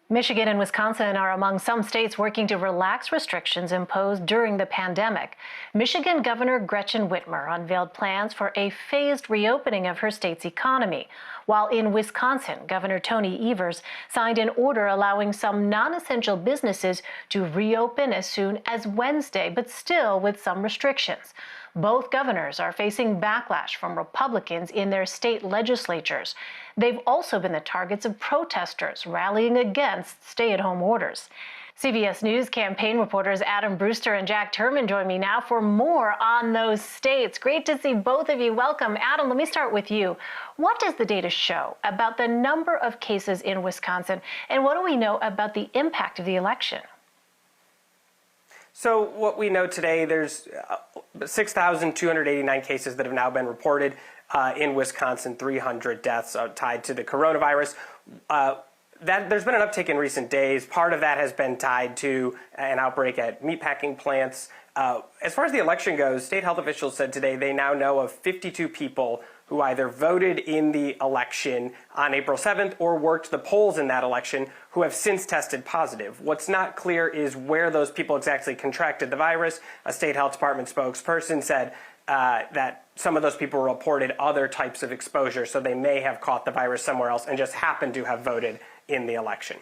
Michigan and Wisconsin are among some states working to relax restrictions imposed during the pandemic. Michigan Governor Gretchen Whitmer unveiled plans for a phased reopening of her state's economy, while in Wisconsin, Governor Tony Evers signed an order allowing some non-essential businesses to reopen as soon as Wednesday, but still with some restrictions. Both governors are facing backlash from Republicans in their state legislatures. They've also been the targets of protesters rallying against stay-at-home orders. CBS News campaign reporters Adam Brewster and Jack Turman join me now for more on those states. Great to see both of you. Welcome. Adam, let me start with you. What does the data show about the number of cases in Wisconsin, and what do we know about the impact of the election? So what we know today, there's 6,289 cases that have now been reported in Wisconsin, 300 deaths tied to the coronavirus. There's been an uptick in recent days. Part of that has been tied to an outbreak at meatpacking plants. As far as the election goes, state health officials said today they now know of 52 people who either voted in the election on April 7th or worked the polls in that election who have since tested positive. What's not clear is where those people exactly contracted the virus. A state health department spokesperson said that some of those people reported other types of exposure, so they may have caught the virus somewhere else and just happened to have voted in the election.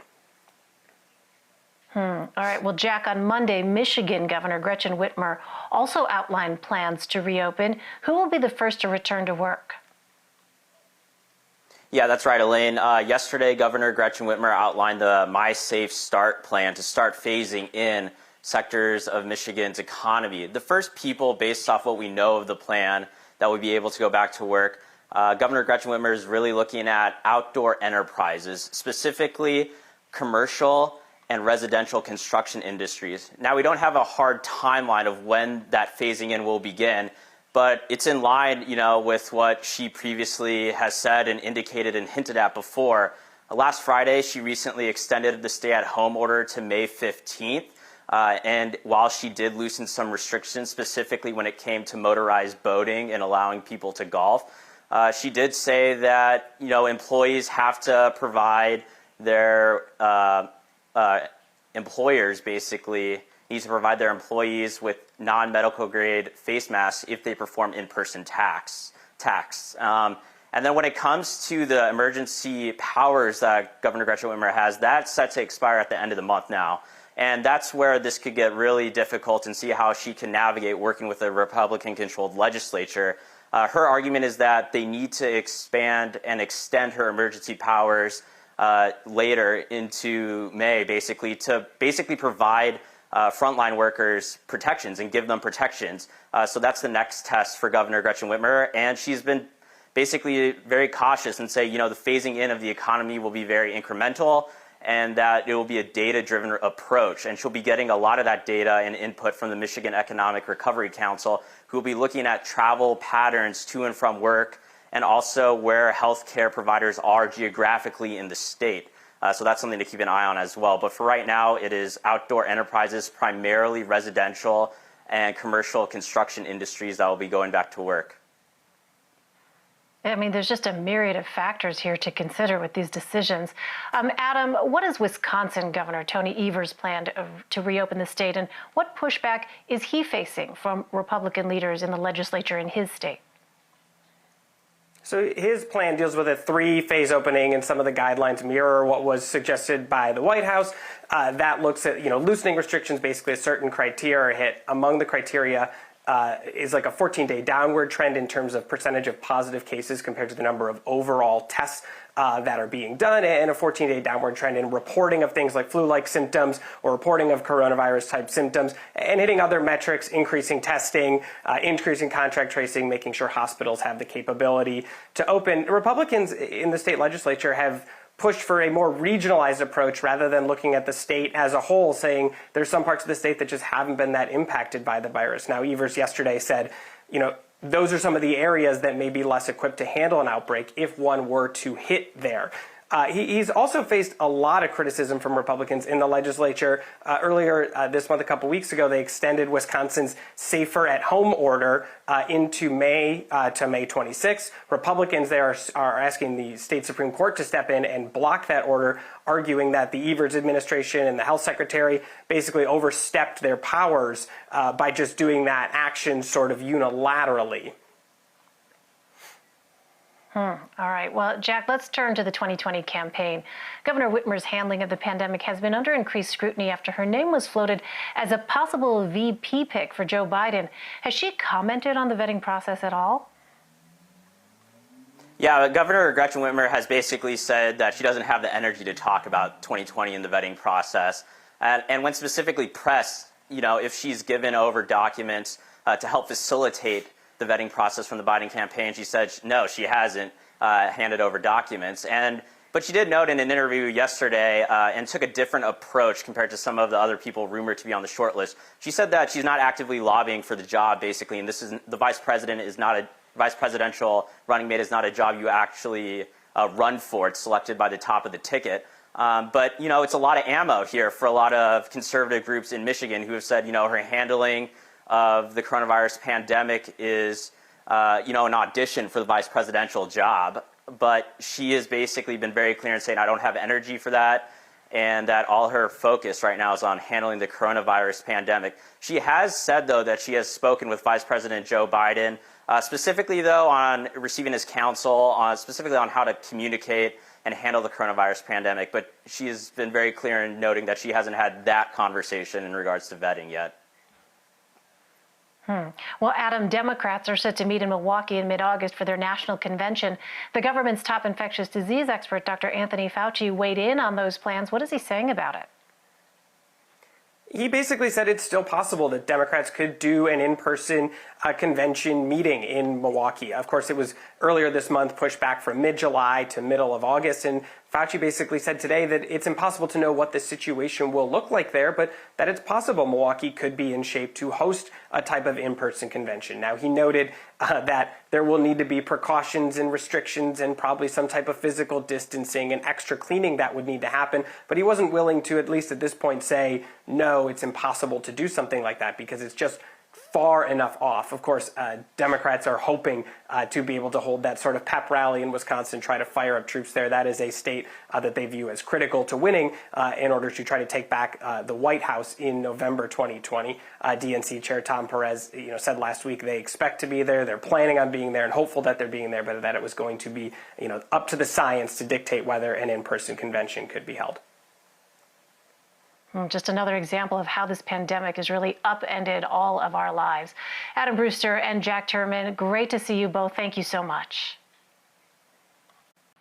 All right. Well, Jack, on Monday, Michigan Governor Gretchen Whitmer also outlined plans to reopen. Who will be the first to return to work? Yeah, that's right, Elaine. Yesterday, Governor Gretchen Whitmer outlined the My Safe Start plan to start phasing in sectors of Michigan's economy. The first people, based off what we know of the plan, that would be able to go back to work, Governor Gretchen Whitmer is really looking at outdoor enterprises, specifically commercial and residential construction industries. Now, we don't have a hard timeline of when that phasing in will begin, but it's in line, with what she previously has said and indicated and hinted at before. Last Friday, she recently extended the stay-at-home order to May 15th. And while she did loosen some restrictions, specifically when it came to motorized boating and allowing people to golf, she did say that, employees have to provide their employers basically need to provide their employees with non-medical grade face masks if they perform in-person tasks. And then when it comes to the emergency powers that Governor Gretchen Whitmer has, that's set to expire at the end of the month now. And that's where this could get really difficult and see how she can navigate working with a Republican-controlled legislature. Her argument is that they need to expand and extend her emergency powers later into May, to provide frontline workers protections and give them protections. So that's the next test for Governor Gretchen Whitmer, and she's been basically very cautious and say, the phasing in of the economy will be very incremental and that it will be a data-driven approach. And she'll be getting a lot of that data and input from the Michigan Economic Recovery Council, who will be looking at travel patterns to and from work and also where healthcare providers are geographically in the state. So that's something to keep an eye on as well. But for right now, it is outdoor enterprises, primarily residential and commercial construction industries that will be going back to work. I mean, there's just a myriad of factors here to consider with these decisions. Adam, what is Wisconsin Governor Tony Evers' plan to reopen the state, and what pushback is he facing from Republican leaders in the legislature in his state? So his plan deals with a 3-phase opening, and some of the guidelines mirror what was suggested by the White House. That looks at, loosening restrictions, basically a certain criteria are hit. Among the criteria is like a 14-day downward trend in terms of percentage of positive cases compared to the number of overall tests that are being done, and a 14-day downward trend in reporting of things like flu-like symptoms or reporting of coronavirus-type symptoms, and hitting other metrics, increasing testing, increasing contact tracing, making sure hospitals have the capability to open. Republicans in the state legislature have pushed for a more regionalized approach rather than looking at the state as a whole, saying there's some parts of the state that just haven't been that impacted by the virus. Now, Evers yesterday said, those are some of the areas that may be less equipped to handle an outbreak if one were to hit there. He's also faced a lot of criticism from Republicans in the legislature. Earlier this month, a couple weeks ago, they extended Wisconsin's safer at home order into May to May 26. Republicans there are asking the state Supreme Court to step in and block that order, arguing that the Evers administration and the health secretary basically overstepped their powers by just doing that action sort of unilaterally. All right. Well, Jack, let's turn to the 2020 campaign. Governor Whitmer's handling of the pandemic has been under increased scrutiny after her name was floated as a possible VP pick for Joe Biden. Has she commented on the vetting process at all? Yeah, Governor Gretchen Whitmer has basically said that she doesn't have the energy to talk about 2020 and the vetting process. And when specifically pressed, if she's given over documents to help facilitate the vetting process from the Biden campaign, she said no, she hasn't handed over documents. But she did note in an interview yesterday and took a different approach compared to some of the other people rumored to be on the short list. She said that she's not actively lobbying for the job, basically, and the vice presidential running mate is not a job you actually run for. It's selected by the top of the ticket. But it's a lot of ammo here for a lot of conservative groups in Michigan who have said her handling of the coronavirus pandemic is, an audition for the vice presidential job. But she has basically been very clear in saying, I don't have energy for that, and that all her focus right now is on handling the coronavirus pandemic. She has said, though, that she has spoken with Vice President Joe Biden, specifically, though, on receiving his counsel, specifically on how to communicate and handle the coronavirus pandemic. But she has been very clear in noting that she hasn't had that conversation in regards to vetting yet. Well, Adam, Democrats are set to meet in Milwaukee in mid-August for their national convention. The government's top infectious disease expert, Dr. Anthony Fauci, weighed in on those plans. What is he saying about it? He basically said it's still possible that Democrats could do an in-person convention meeting in Milwaukee. Of course, it was earlier this month pushed back from mid-July to middle of August, and Fauci basically said today that it's impossible to know what the situation will look like there, but that it's possible Milwaukee could be in shape to host a type of in-person convention. Now, he noted that there will need to be precautions and restrictions and probably some type of physical distancing and extra cleaning that would need to happen, but he wasn't willing to, at least at this point, say, no, it's impossible to do something like that because it's just far enough off. Of course, Democrats are hoping to be able to hold that sort of pep rally in Wisconsin, try to fire up troops there. That is a state that they view as critical to winning in order to try to take back the White House in November 2020. DNC Chair Tom Perez, said last week they expect to be there. They're planning on being there and hopeful that they're being there, but that it was going to be, up to the science to dictate whether an in-person convention could be held. Just another example of how this pandemic has really upended all of our lives. Adam Brewster and Jack Turman, great to see you both. Thank you so much.